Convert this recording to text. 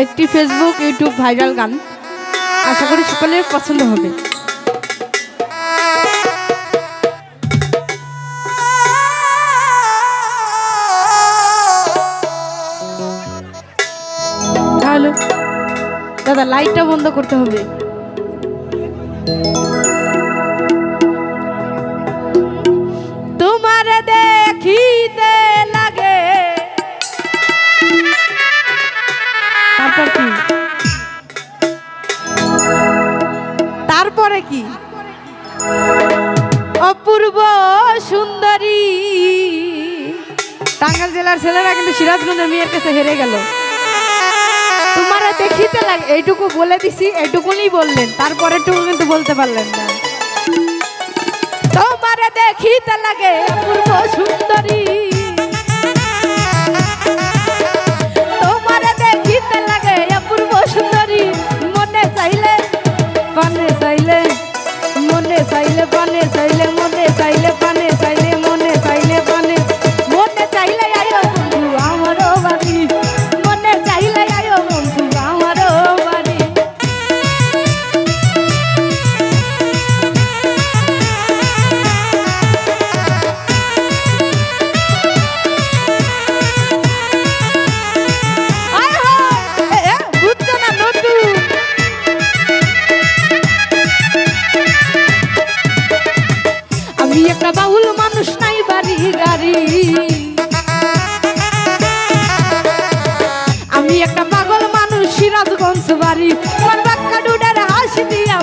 একটি Facebook YouTube viral গান, আশা করি সকলের পছন্দ হবে। তাহলে দাদা লাইটটা বন্ধ করতে হবে। তোমার দেখিতে লাগে, তারপর কি, তারপরে কি, অপূর্ব সুন্দরী। টাঙ্গাইল জেলার ছেলেরা কিন্তু সিরাজগঞ্জের মেয়ের কাছে হেরে গেল। তোমার দেখিতে লাগে এইটুকু বলে দিছি, এইটুকুনি বললেন, তারপরে টুকু কিন্তু বলতে পারলেন না। তোমার দেখিতে লাগে অপূর্ব সুন্দরী, তোমার দেখিতে লাগে অপূর্ব সুন্দরী। মনে চাইলে পানে চাইলে, মনে চাইলে পানে চাইলে, মনে চাইলে পানে চাইলে, মনে চাইলে পানে, মনে চাইলে আয়ো বন্ধু আমারও বাড়ি, মনে চাইলে আয়ো বন্ধু আমারও বাড়ি। বুঝছো না নতুন, আমি একটা বাউল মানুষ, নাই বাড়ি গাড়ি, আমি একটা পাগল মানুষ, সিরাজগঞ্জ বাড়ি। আমার বাক্কা ডুডার হাসি দিয়া